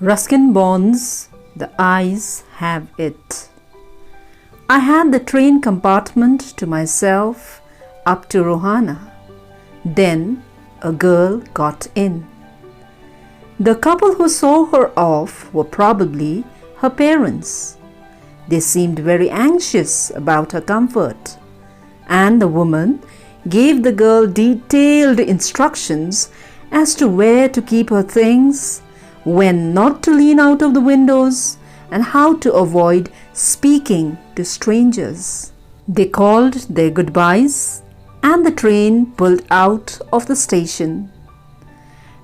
Ruskin bonds, the eyes have it. I had the train compartment to myself up to Rohana. Then a girl got in. The couple who saw her off were probably her parents. They seemed very anxious about her comfort, and the woman gave the girl detailed instructions as to where to keep her things, when not to lean out of the windows, and how to avoid speaking to strangers. They called their goodbyes, and the train pulled out of the station.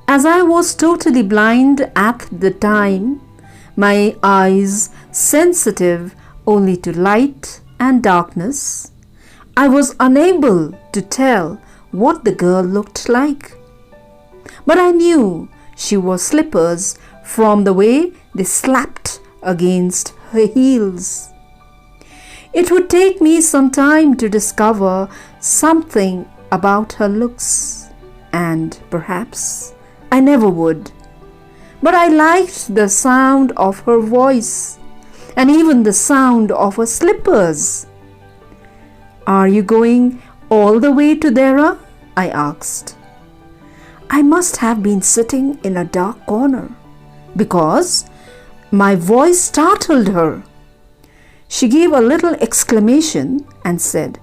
As I was totally blind at the time, my eyes sensitive only to light and darkness, I was unable to tell what the girl looked like. But I knew she wore slippers from the way they slapped against her heels. It would take me some time to discover something about her looks, and perhaps I never would. But I liked the sound of her voice, and even the sound of her slippers. "Are you going all the way to Dera?" I asked. I must have been sitting in a dark corner, because my voice startled her. She gave a little exclamation and said,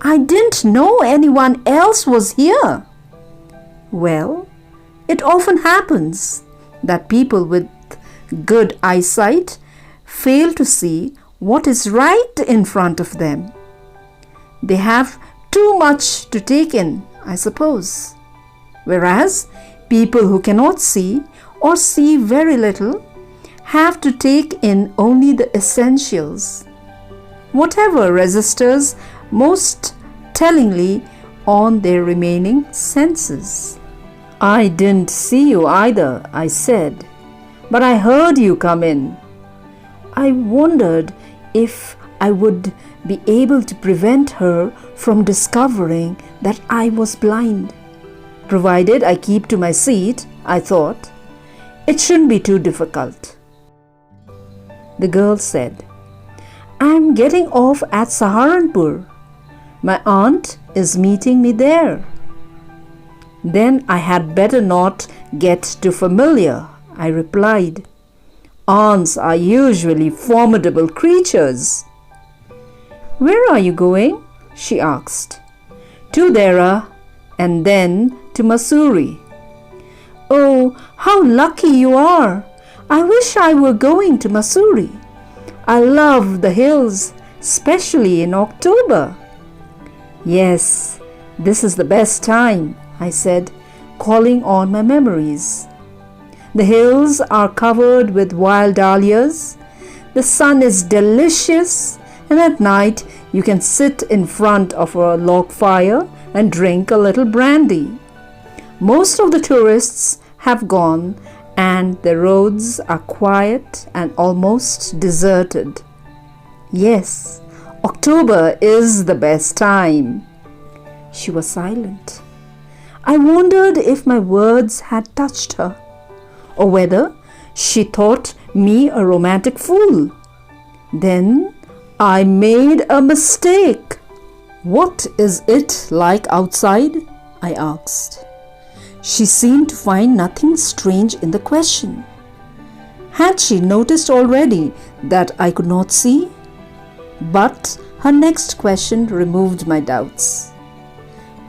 "I didn't know anyone else was here." Well, it often happens that people with good eyesight fail to see what is right in front of them. They have too much to take in, I suppose. Whereas people who cannot see or see very little have to take in only the essentials, whatever registers most tellingly on their remaining senses. "I didn't see you either," I said, "but I heard you come in." I wondered if I would be able to prevent her from discovering that I was blind. Provided I keep to my seat, I thought, it shouldn't be too difficult. The girl said, "I'm getting off at Saharanpur. My aunt is meeting me there." "Then I had better not get too familiar," I replied. "Aunts are usually formidable creatures." "Where are you going?" she asked. "To Dera, and then to Mussoorie." "Oh, how lucky you are! I wish I were going to Mussoorie. I love the hills, especially in October." "Yes, this is the best time," I said, calling on my memories. "The hills are covered with wild dahlias. The sun is delicious, and at night you can sit in front of a log fire and drink a little brandy. Most of the tourists have gone, and the roads are quiet and almost deserted. Yes, October is the best time." She was silent. I wondered if my words had touched her, or whether she thought me a romantic fool. Then I made a mistake. "What is it like outside?" I asked. She seemed to find nothing strange in the question. Had she noticed already that I could not see? But her next question removed my doubts.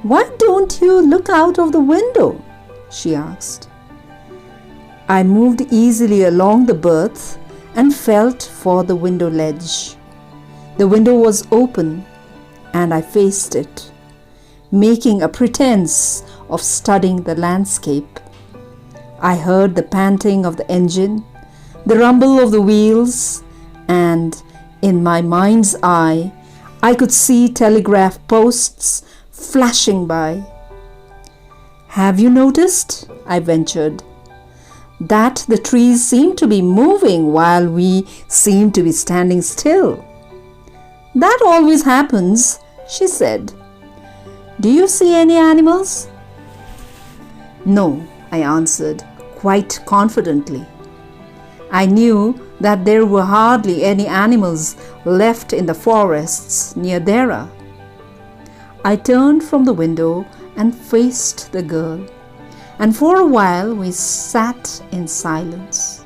"Why don't you look out of the window?" she asked. I moved easily along the berth and felt for the window ledge. The window was open, and I faced it, making a pretense of studying the landscape. I heard the panting of the engine, the rumble of the wheels, and in my mind's eye, I could see telegraph posts flashing by. "Have you noticed," I ventured, "that the trees seem to be moving while we seem to be standing still?" "That always happens," she said. "Do you see any animals?" "No," I answered quite confidently. I knew that there were hardly any animals left in the forests near Dera. I turned from the window and faced the girl, and for a while we sat in silence.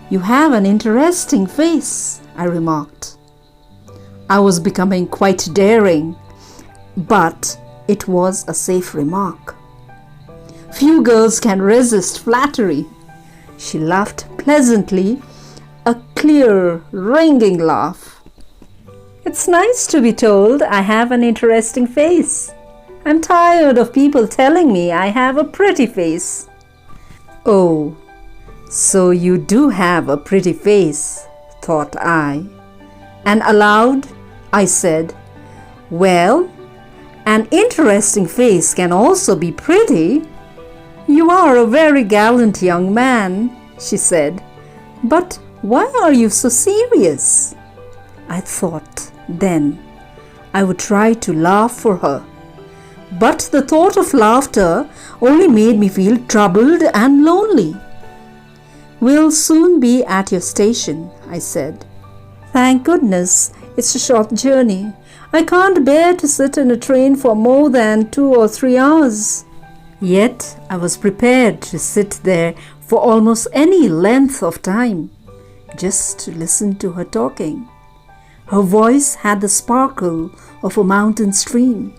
"You have an interesting face," I remarked. I was becoming quite daring, but it was a safe remark. Few girls can resist flattery. She laughed pleasantly, a clear, ringing laugh. "It's nice to be told I have an interesting face. I'm tired of people telling me I have a pretty face." "Oh, so you do have a pretty face," thought I. And aloud I said, "Well, an interesting face can also be pretty." "You are a very gallant young man," she said. "But why are you so serious?" I thought then I would try to laugh for her. But the thought of laughter only made me feel troubled and lonely. "We'll soon be at your station," I said. "Thank goodness it's a short journey. I can't bear to sit in a train for more than 2 or 3 hours." Yet I was prepared to sit there for almost any length of time, just to listen to her talking. Her voice had the sparkle of a mountain stream.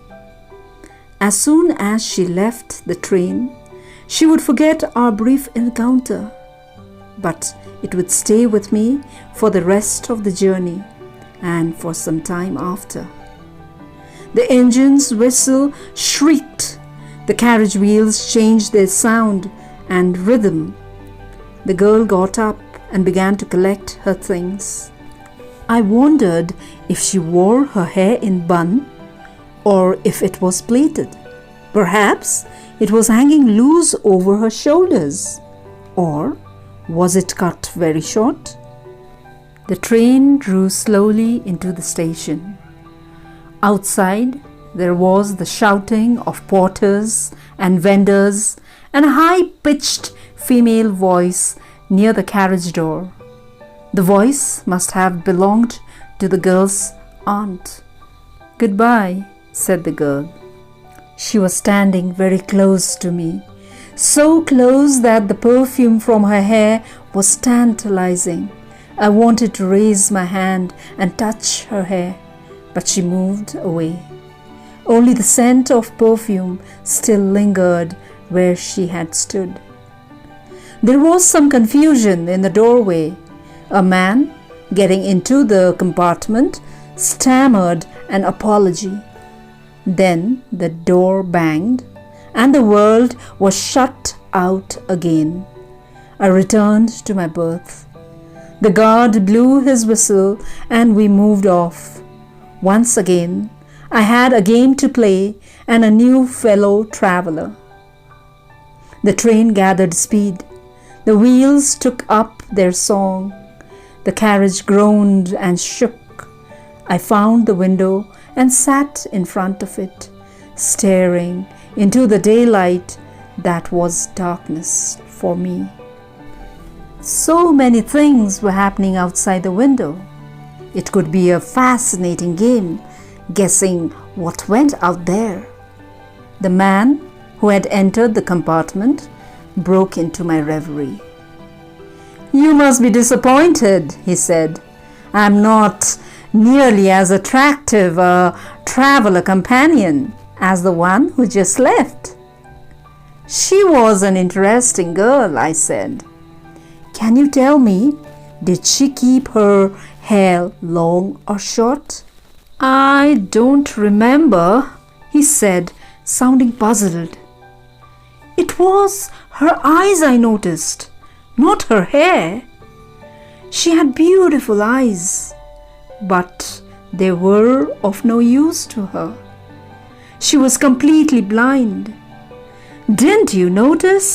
As soon as she left the train, she would forget our brief encounter, but it would stay with me for the rest of the journey and for some time after. The engine's whistle shrieked. The carriage wheels changed their sound and rhythm. The girl got up and began to collect her things. I wondered if she wore her hair in bun or if it was plaited. Perhaps it was hanging loose over her shoulders, or was it cut very short? The train drew slowly into the station. Outside, there was the shouting of porters and vendors and a high-pitched female voice near the carriage door. The voice must have belonged to the girl's aunt. "Goodbye," said the girl. She was standing very close to me, so close that the perfume from her hair was tantalizing. I wanted to raise my hand and touch her hair, but she moved away. Only the scent of perfume still lingered where she had stood. There was some confusion in the doorway. A man, getting into the compartment, stammered an apology. Then the door banged, and the world was shut out again. I returned to my berth. The guard blew his whistle, and we moved off. Once again, I had a game to play and a new fellow traveler. The train gathered speed. The wheels took up their song. The carriage groaned and shook. I found the window and sat in front of it, staring into the daylight that was darkness for me. So many things were happening outside the window. It could be a fascinating game, guessing what went out there. The man who had entered the compartment broke into my reverie. "You must be disappointed," he said. "I'm not nearly as attractive a traveler companion as the one who just left." "She was an interesting girl," I said. "Can you tell me, did she keep her hair long or short?" "I don't remember," he said, sounding puzzled. "It was her eyes I noticed, not her hair. She had beautiful eyes, but they were of no use to her. She was completely blind. Didn't you notice